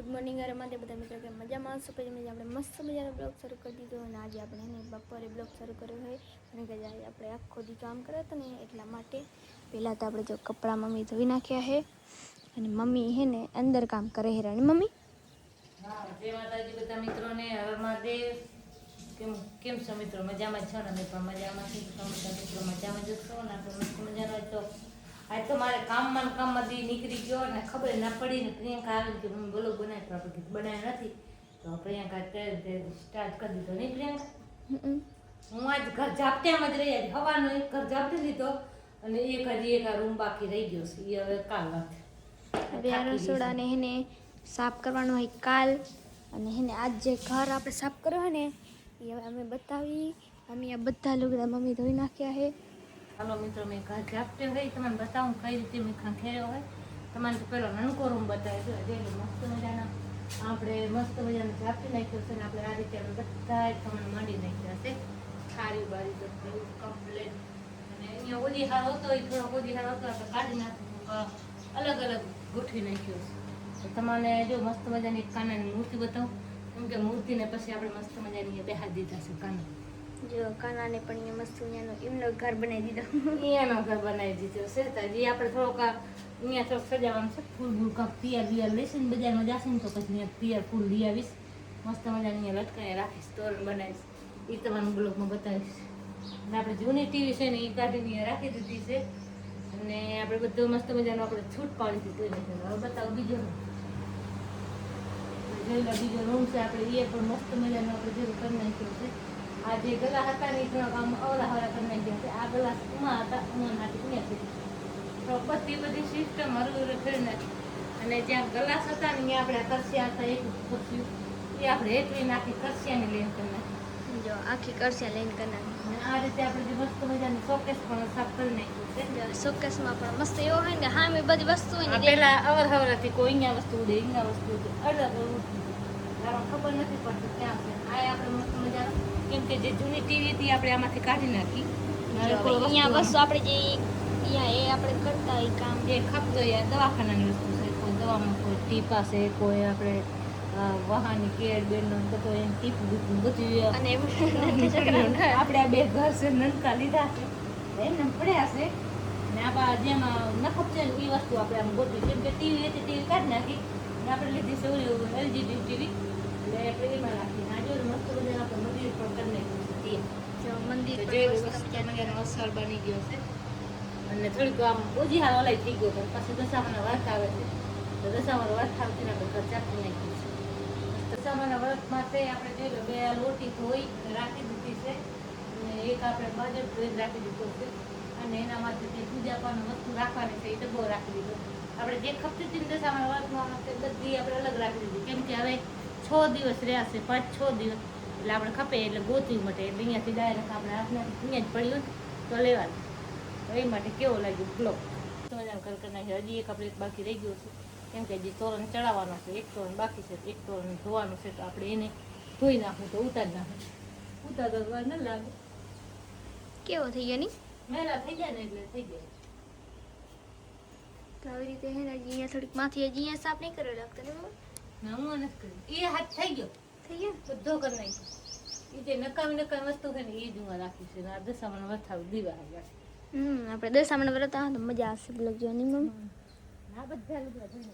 Good morning રમાતે બધા મિત્રો કે મજામાં આવશો પછી આપણે મસ્ત મજાનો બ્લોગ શરૂ કરી દીધો અને આજે આપણે એને બપોરે બ્લોગ શરૂ કર્યો હોય અને કે આજે આપણે આખો દી કામ કર્યો હતો ને એટલા માટે પહેલાં તો આપણે જો કપડાં મમ્મી ધોઈ નાખ્યા છે અને મમ્મી હે ને અંદર કામ કરે હે રાણી મમ્મી. હા, જય માતાજી બધા મિત્રોને. હર મહાદેવ. કેમ છો મિત્રો? મજામાં છો ને? અમે પણ મજામાં છીએ. બધા મિત્રો મજામાં જ છો ને? તો મસ્ત મજાનો તો આજ તો મારે કામમાં દી નીકળી ગયો ને ખબર ના પડી ને પ્રિયંકા આવી કે હું બોલો બનાવી તો આપણે બનાવ્યા નથી તો પ્રિયંકા સ્ટાર્ટ કરી દીધો નહીં પ્રિયંકા. હું આજ ઘર ઝાપટ્યામાં જ રહી આજ હવાનો એક ઘર ઝાપટી લીધો અને એક આ રૂમ બાકી રહી ગયો છે એ હવે કાલ વાત. હવે આ રસોડાને હેને સાફ કરવાનો હોય કાલ અને હેને આજ જે ઘર આપણે સાફ કર્યો હોય ને એ હવે અમે બતાવી. અમે આ બધા લુગડા મમ્મી ધોઈ નાખ્યા છે. હાલો મિત્રો, મેં ઘર ઝાપટ્યો હોય તમને બતાવું કઈ રીતે મેં ખંખેર્યો હોય. તમારે તો પેલો નાનકો રૂમ બતાવ્યો છે જે મસ્ત મજાના આપણે મસ્ત મજાનો ઝાપટી નાખ્યો છે ને આપણે આ રીતે આપણે બધા તમને માંડી નાખ્યા છે. સારી બારી બધું કમ્પ્લેટ અને અહીંયા ઓજી હાર હતો એ થોડોક ઓજી હાર હતો આપણે કાઢી નાખ્યું અલગ અલગ ગોઠવી નાખ્યો છે. તમને જો મસ્ત મજાની કાનાની મૂર્તિ બતાવું કેમ કે મૂર્તિને પછી આપણે મસ્ત મજાની બેહાડી દીધા છે કાના. જો કાનાને પણ અહીંયા મસ્ત મજાનો એમનો ઘર બનાવી દીધો. અહીંયાનો ઘર બનાવી દીધો છે તો જે આપણે થોડોક અહીંયા થોડોક સજાવવાનું છે. ફૂલ બૂલ કાંક તિયાર લઈશ ને બજારમાં જશે ને તો પછી અહીંયા તિયાર ફૂલ લઈ આવીશ. મસ્ત મજાની અહીંયા લટકાઈને રાખીશ, તોરણ બનાવીશ. એ તમારા બ્લોગમાં બતાવીશ. અને આપણે જૂની ટીવી છે ને એ કાઢીને અહીંયા રાખી દીધી છે અને આપણે બધું મસ્ત મજાનો આપણે છૂટ પાડી દીધું. હવે બતાવો બીજો જોઈ લો બીજો રૂમ છે આપણે એ પણ મસ્ત મજાનો આપણે જેવું કરી નાખ્યો છે. આ જે ગલા હતા ને એ થોડાક આમ અવળા કરી નાખ્યા છે. આ ગલા ઉમા હતા ઉમા નાખી અહીંયા છે બધી સિસ્ટમ હરું કરી નાખી અને જ્યાં ગલાસ હતા ને ત્યાં આપણે કરસ્યા હતા એક ખુરશી એ આપણે હેઠવી નાખી કરસ્યાની લેન કરી નાખી. જો આખી કરસ્યા લેન કરી નાખી. આ રીતે આપણે જે મસ્ત મજાની શોકેસ પણ સાફ કરી નાખ્યું છે. શોકેસમાં પણ મસ્ત એવો હોય ને હા મેં બધી વસ્તુ હોય ને પેલા અવર હતી કોઈ અહીંયા વસ્તુ ઉડે અહીંયા વસ્તુ ઉડે અલગ ખબર નથી પડતી ક્યાં છે. આ આપણે મસ્ત મજાનો કેમ કે જે જૂની ટીવી હતી આપણે આમાંથી કાઢી નાખી. અહીંયા વસ્તુ આપણે જે અહીંયા એ આપણે કરતા હોય કામ જે ખપતો એ દવાખાનાની વસ્તુ છે. કોઈ દવામાં કોઈ ટીપા છે, કોઈ આપણે વાહનની કેડ બેનનો બધો એને ટીપ બધું અને આપણે આ બે ઘર છે નનકા લીધા છે એમને પડ્યા છે ને આપણા જેમાં નખપ છે ને એ વસ્તુ આપણે આમ ગોઠવી કેમ કે ટીવી હતી ટીવી કાઢી નાખી અને આપણે લીધી છે ઓલી એલજી ટીવી એટલે આપણે એમાં રાખી ના જો મસ્ત મજાનું આપણે મંદિર પણ કરી નાખ્યું છે. મંદિર મજાનો અસર બની ગયો છે અને થોડીક આમ ઓછી હાલ ઓલાઈ થઈ ગયો પણ પછી દશામાના વ્રત આવે છે તો દશામાના વ્રત આવતી આપણે ઘર ચાપી નાખ્યું છે. દશામાના વ્રત માટે આપણે જોઈ લો બે લોટી ધોઈ રાખી દીધી છે અને એક આપણે બાજુ ધોઈને રાખી દીધો છે અને એના માટે જે પૂજા પાનું વસ્તુ રાખવાની છે એ ડબ્બો રાખી દીધો. આપણે જે ખપતી હતી દશામાના વ્રતમાં બધી આપણે અલગ રાખી દીધી કેમ કે હવે 6 દિવસ રહ્યા છે 5-6 દિવસ એટલે આપણે ખપે એટલે ગોતવી માટે એટલે અહીંયાથી ડાયરેક્ટ આપણે હાથના અહીંયા જ પડ્યું તો લેવાનું. એ માટે કેવો લાગ્યો બ્લોગ તો મજા કરી નાખી. હજી એક આપણે એક બાકી રહી ગયું છે કેમ કે હજી તોરણ ચડાવવાનો છે. એક તોરણ બાકી છે એક તોરણ ધોવાનું છે તો આપણે એને ધોઈ નાખવું તો ઉતારી નાખવું. ઉતારતો વાર ન લાગે. કેવો થઈ ગયો ની મેલા થઈ જાય ને એટલે થઈ જાય. તો આવી રીતે હે ને અહીંયા થોડીક માથી હજી અહીંયા સાફ નહીં કર્યો લાગતો ને ના હું નથી કરી. એ હાથ થઈ ગયો બધો કરી નાખ્યો. એ જે નકામી વસ્તુ છે ને એ જ હું રાખી છે. આ દશામાનો વથાવ દીવા આવ્યા આપણે દશામાના વ્રત આવે તો મજા આવશે બ્લોગ જોવાની મમ્મી. આ બધા લુગડા ધોઈ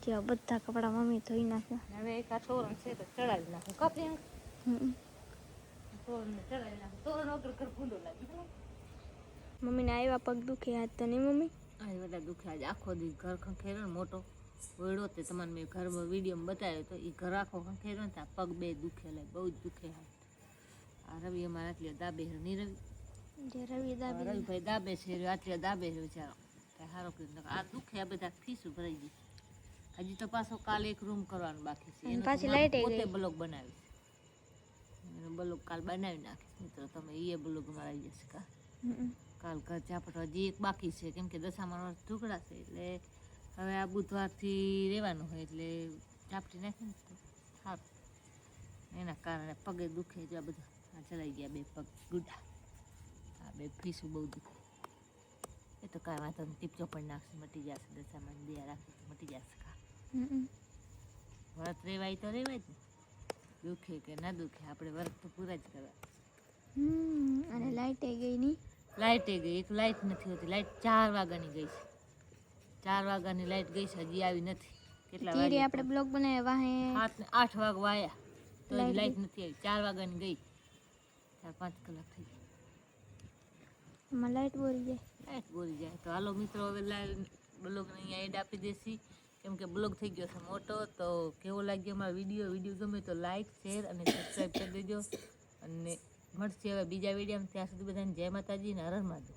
જો બધા કપડા મમ્મી ધોઈ નાખ્યા. હવે એક આ તોરણ છે તો ચડાવી નાખું કાપી તોરણ ચડાવી નાખું. તોરણ વગર ઘર ભૂંડો લાગે. મમ્મીને આવ્યા પગ દુખે હાથ તો નહીં મમ્મી આ બધા દુખે આજે આખો દી ઘર ખંખેરો ને મોટો વળ્યો તે તમને મેં ઘરમાં વિડીયોમાં બતાવ્યો તો એ ઘર આખો ખંખેરો ને ત્યાં પગ બે દુખે લાગે બહુ જ દુખે હાથ. આ રવિ અમારે આટલી દાબે નહીં રવિભાઈ દાબે છે આટલી દાબે છે બિચારો કાંઈ સારો કર્યું. આ દુખે આ બધા ખીસું ભરાઈ ગયું. હજી તો પાછો કાલે એક રૂમ કરવાનું બાકી છે પાછી લાઈટ પોતે બ્લોગ બનાવીશ બ્લોગ કાલ બનાવી નાખીશ મિત્રો તમે એ બ્લોગ માં આવી જશે કાલ ઘર ચાપટ હજી એક બાકી છે કેમ કે દશામાનો ઢુકડા છે એટલે હવે આ બુધવારથી રહેવાનું હોય એટલે ચાપટી નાખે ને તો સારું. એના કારણે પગે દુખે જો આ બધા આ ચલાઈ ગયા બે પગ ગુડા આ બે ફીસું બહુ દુખે. એ તો કાંઈ વાંધો નહીં ટીપચો પણ નાખશે મટી જશે દશામાં દિયા રાખી તો મટી જશે કા વ્રત રેવાય તો રેવાય જ ને, દુખે કે ના દુખે આપણે વ્રત તો પૂરા જ કરવા. અને લાઈટ ગઈ નહીં. લાઇટે ગઈ, એક લાઇટ નથી હોતી. લાઇટ 4 વાગ્યાની ગઈ છે. 4 વાગ્યાની લાઇટ ગઈ છે, હજી આવી નથી. કેટલા તીરે વાગે? આપણે બ્લોગ બનાવ્યા વાહે 8 વાગવા આવ્યા તો હજી લાઇટ નથી આવી. 4 વાગ્યાની ગઈ, 4-5 કલાક થઈ ગઈ. એમાં લાઈટ બોરી જાય. લાઇટ બોલી જાય તો હાલો મિત્રો, હવે બ્લોગને અહીંયા એડ આપી દેસી, કેમ કે બ્લોગ થઈ ગયો છે મોટો. તો કેવો લાગ્યો અમારો વિડીયો ગમે તો લાઇક, શેર અને સબસ્ક્રાઈબ કરી દેજો. અને મળશે હવે બીજા વિડીયોમાં. ત્યાં સુધી બધાને જય માતાજી ને હર હર મહાદેવ.